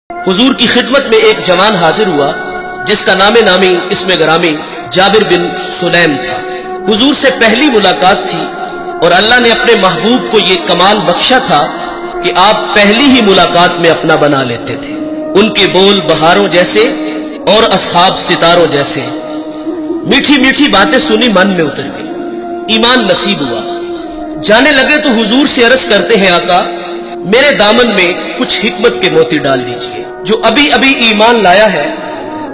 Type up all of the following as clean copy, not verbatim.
حضور کی خدمت میں ایک جوان حاضر ہوا جس کا نام نامی اسم گرامی جابر بن سلیم تھا۔ حضور سے پہلی ملاقات تھی اور اللہ نے اپنے محبوب کو یہ کمال بخشا تھا کہ آپ پہلی ہی ملاقات میں اپنا بنا لیتے تھے۔ ان کے بول بہاروں جیسے اور اصحاب ستاروں جیسے، میٹھی میٹھی باتیں سنی من میں اتر گئی، ایمان نصیب ہوا۔ جانے لگے تو حضور سے عرض کرتے ہیں آقا میرے دامن میں کچھ حکمت کے موتی ڈال دیجئے۔ جو ابھی ابھی ایمان لایا ہے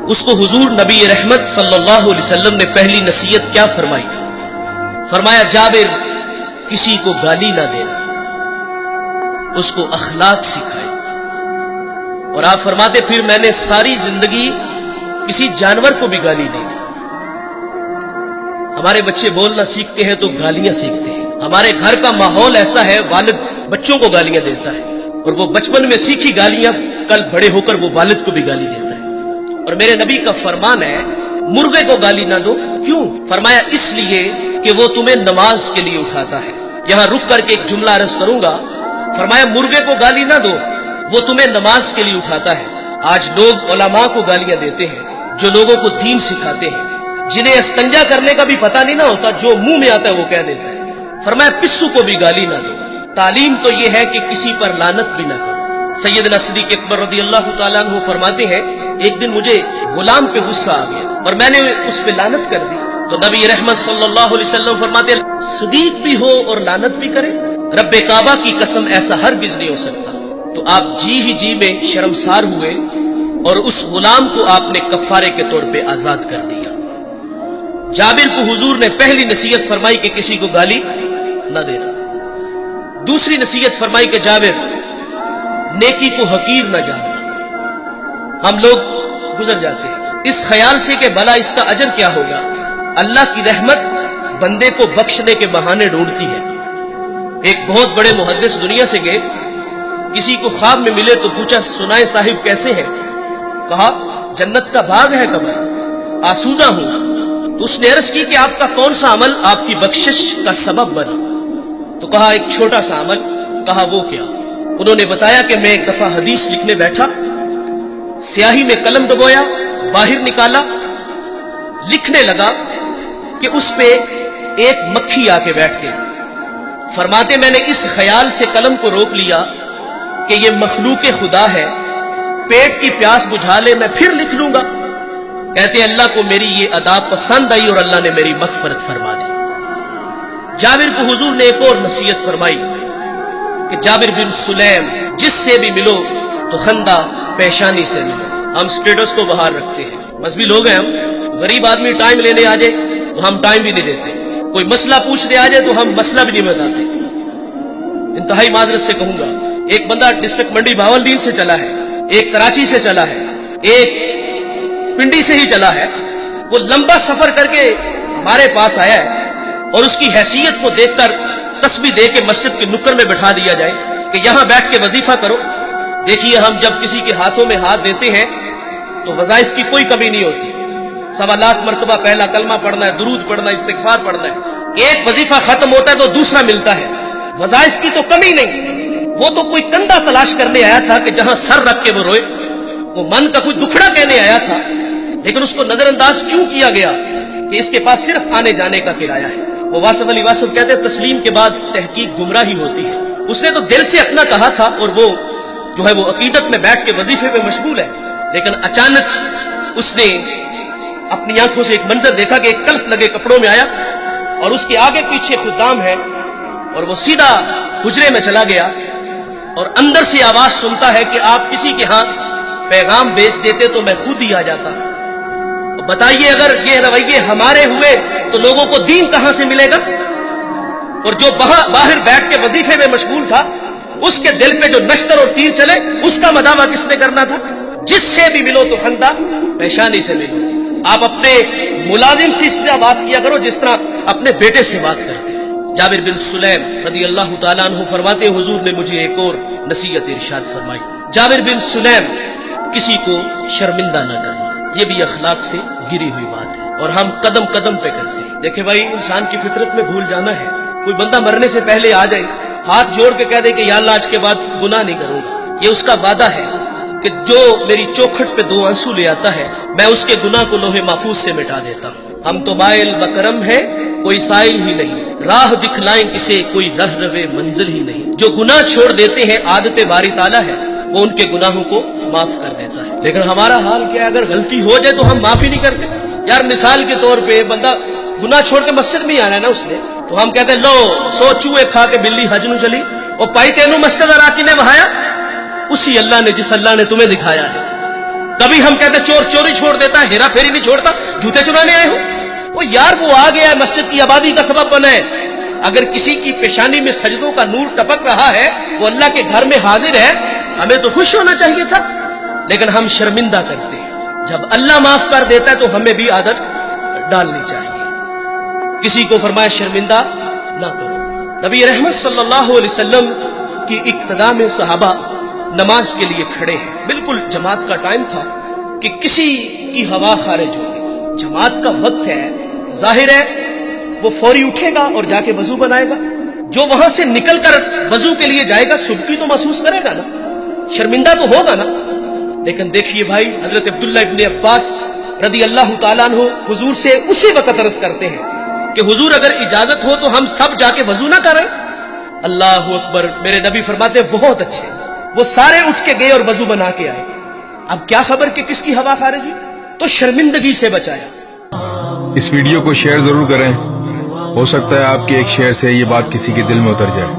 اس کو حضور نبی رحمت صلی اللہ علیہ وسلم نے پہلی نصیحت کیا فرمائی؟ فرمایا جابر کسی کو گالی نہ دینا، اس کو اخلاق سکھائے۔ اور آپ فرماتے پھر میں نے ساری زندگی کسی جانور کو بھی گالی نہیں دی۔ ہمارے بچے بولنا سیکھتے ہیں تو گالیاں سیکھتے ہیں۔ ہمارے گھر کا ماحول ایسا ہے والد بچوں کو گالیاں دیتا ہے اور وہ بچپن میں سیکھی گالیاں کل بڑے ہو کر وہ والد کو بھی گالی دیتا ہے۔ اور میرے نبی کا فرمان ہے مرغے کو گالی نہ دو۔ کیوں؟ فرمایا اس لیے کہ وہ تمہیں نماز کے لیے اٹھاتا ہے۔ یہاں رک کر کے ایک جملہ عرض کروں گا، فرمایا مرغے کو گالی نہ دو، وہ تمہیں نماز کے لیے اٹھاتا ہے۔ آج لوگ علماء کو گالیاں دیتے ہیں جو لوگوں کو دین سکھاتے ہیں، جنہیں استنجا کرنے کا بھی پتہ نہیں نہ ہوتا، جو منہ میں آتا ہے وہ کہہ دیتا ہے۔ فرمایا پسو کو بھی گالی نہ دو۔ تعلیم تو یہ ہے کہ کسی پر لعنت بھی نہ کرو۔ سیدنا صدیق اکبر رضی اللہ تعالیٰ عنہ فرماتے ہیں ایک دن مجھے غلام پہ غصہ آ گیا اور میں نے اس پہ لعنت کر دی تو نبی رحمت صلی اللہ علیہ وسلم فرماتے ہیں صدیق بھی ہو اور لعنت بھی کرے؟ رب کعبہ کی قسم ایسا ہرگز نہیں ہو سکتا۔ تو آپ جی میں شرمسار ہوئے اور اس غلام کو آپ نے کفارے کے طور پہ آزاد کر دیا۔ جابر کو حضور نے پہلی نصیحت فرمائی کہ کسی کو گالی نہ دینا۔ دوسری نصیحت فرمائی کہ جابر نیکی کو حقیر نہ جاننا۔ ہم لوگ گزر جاتے ہیں اس خیال سے کہ بھلا اس کا اجر کیا ہوگا۔ اللہ کی رحمت بندے کو بخشنے کے بہانے ڈھونڈتی ہے۔ ایک بہت بڑے محدث دنیا سے گئے، کسی کو خواب میں ملے تو پوچھا سنائے صاحب کیسے ہیں؟ کہا جنت کا باغ ہے قبر، آسودہ ہوں۔ تو اس نے عرض کی کہ آپ کا کون سا عمل آپ کی بخشش کا سبب بنا؟ تو کہا ایک چھوٹا سا عمل۔ کہا وہ کیا؟ انہوں نے بتایا کہ میں ایک دفعہ حدیث لکھنے بیٹھا، سیاہی میں قلم دبویا، باہر نکالا، لکھنے لگا کہ اس پہ ایک مکھی آ کے بیٹھ گئی۔ فرماتے میں نے اس خیال سے قلم کو روک لیا کہ یہ مخلوق خدا ہے، پیٹ کی پیاس بجھا لے میں پھر لکھ لوں گا۔ کہتے اللہ کو میری یہ ادا پسند آئی اور اللہ نے میری مغفرت فرما دی۔ جابر کو حضور نے ایک اور نصیحت فرمائی کہ جابر بن سلیم جس سے بھی ملو تو خندہ پیشانی سے ملو۔ ہم سٹیٹس کو باہر رکھتے ہیں، مذہبی لوگ ہیں ہم، غریب آدمی ٹائم لینے آ جائے تو ہم ٹائم بھی نہیں دیتے، کوئی مسئلہ پوچھنے آ جائے تو ہم مسئلہ بھی نہیں بتاتے۔ انتہائی معذرت سے کہوں گا ایک بندہ ڈسٹرکٹ منڈی بہاولدین سے چلا ہے، ایک کراچی سے چلا ہے، ایک پنڈی سے ہی چلا ہے، وہ لمبا سفر کر کے ہمارے پاس آیا ہے اور اس کی حیثیت کو دیکھ کر تسبیح دے کے مسجد کے نکر میں بٹھا دیا جائے کہ یہاں بیٹھ کے وظیفہ کرو۔ دیکھیے ہم جب کسی کے ہاتھوں میں ہاتھ دیتے ہیں تو وظائف کی کوئی کمی نہیں ہوتی، 1.25 لاکھ مرتبہ پہلا کلمہ پڑھنا ہے، درود پڑھنا ہے، استغفار پڑھنا ہے، ایک وظیفہ ختم ہوتا ہے تو دوسرا ملتا ہے، وظائف کی تو کمی نہیں۔ وہ تو کوئی کندھا تلاش کرنے آیا تھا کہ جہاں سر رکھ کے وہ روئے، وہ من کا کوئی دکھڑا کہنے آیا تھا، لیکن اس کو نظر انداز کیوں کیا گیا کہ اس کے پاس صرف آنے جانے کا کرایہ ہے۔ وہ واصف علی واصف کہتے ہیں تسلیم کے بعد تحقیق گمراہی ہوتی ہے۔ اس نے تو دل سے اپنا کہا تھا اور وہ جو ہے وہ عقیدت میں بیٹھ کے وظیفے پہ مشغول ہے، لیکن اچانک اس نے اپنی آنکھوں سے ایک منظر دیکھا کہ ایک کلف لگے کپڑوں میں آیا اور اس کے آگے پیچھے خدام ہے اور وہ سیدھا حجرے میں چلا گیا اور اندر سے آواز سنتا ہے کہ آپ کسی کے ہاں پیغام بیچ دیتے تو میں خود ہی آ جاتا۔ بتائیے اگر یہ رویے ہمارے ہوئے تو لوگوں کو دین کہاں سے ملے گا؟ اور جو باہر بیٹھ کے وظیفے میں مشغول تھا اس کے دل پہ جو نشتر اور تیر چلے اس کا مداوع کس نے کرنا تھا؟ جس سے بھی ملو تو خندہ پیشانی سے ملو۔ آپ اپنے ملازم سے اس طرح بات کیا کرو جس طرح اپنے بیٹے سے بات کرتے ہیں۔ جابر بن سلیم رضی اللہ تعالیٰ عنہ فرماتے ہیں حضور نے مجھے ایک اور نصیحت ارشاد فرمائی، جابر بن سلیم کسی کو شرمندہ نہ کرنا۔ یہ بھی اخلاق سے گری ہوئی بات ہے اور ہم قدم قدم پہ کرتے ہیں۔ دیکھیں بھائی انسان کی فطرت میں بھول جانا ہے۔ کوئی بندہ مرنے سے پہلے آ جائے ہاتھ جوڑ کے کہہ دے کہ یا اللہ آج کے بعد گناہ نہیں کروں گا، یہ اس کا وعدہ ہے، کہ جو میری چوکھٹ پہ 2 آنسو لے آتا ہے میں اس کے گناہ کو لوہے محفوظ سے مٹا دیتا ہوں. ہم تو مائل بکرم ہے کوئی سائل ہی نہیں, راہ دکھلائیں کسے کوئی رہ روے منزل ہی نہیں. جو گناہ چھوڑ دیتے ہیں عادت باری تعالیٰ ہے وہ ان کے گناہوں کو معاف کر دیتا ہے. لیکن ہمارا حال کیا ہے, اگر غلطی ہو جائے تو ہم معافی نہیں کرتے. یار مثال کے طور پہ بندہ گناہ چھوڑ کے مسجد میں ہی آنا ہے نا اس نے, تو ہم کہتے ہیں لو 100 چوہے کھا کے بلی حج نو چلی اور پائی تینوں مسجد اراکی نے بہایا, اسی اللہ نے جس اللہ نے تمہیں دکھایا ہے. کبھی ہم کہتے چور چوری چھوڑ دیتا ہے, ہیرا پھیری نہیں چھوڑتا, جوتے چرانے آئے ہو. وہ یار وہ آ گیا ہے مسجد کی آبادی کا سبب بنا ہے. اگر کسی کی پیشانی میں سجدوں کا نور ٹپک رہا ہے وہ اللہ کے گھر میں حاضر ہے, ہمیں تو خوش ہونا چاہیے تھا. لیکن ہم شرمندہ کرتے ہیں. جب اللہ معاف کر دیتا ہے تو ہمیں بھی عادت ڈالنی چاہیے. کسی کو فرمایا شرمندہ نہ کرو. نبی رحمت صلی اللہ علیہ وسلم کی اقتداء میں صحابہ نماز کے لیے کھڑے ہیں. بالکل جماعت کا ٹائم تھا کہ کسی کی ہوا خارج ہو گئی. جماعت کا وقت ہے, ظاہر ہے وہ فوری اٹھے گا اور جا کے وضو بنائے گا. جو وہاں سے نکل کر وضو کے لیے جائے گا سبکی تو محسوس کرے گا نا, شرمندہ تو ہوگا نا. لیکن دیکھیے بھائی, حضرت عبداللہ ابن عباس رضی اللہ تعالیٰ عنہ حضور سے اسی وقت عرض کرتے ہیں کہ حضور اگر اجازت ہو تو ہم سب جا کے وضو نہ کریں. اللہ اکبر. میرے نبی فرماتے ہیں بہت اچھے. وہ سارے اٹھ کے گئے اور وضو بنا کے آئے. اب کیا خبر کہ کس کی ہوا خارج ہوئی, تو شرمندگی سے بچایا. اس ویڈیو کو شیئر ضرور کریں, ہو سکتا ہے آپ کے ایک شیئر سے یہ بات کسی کے دل میں اتر جائے.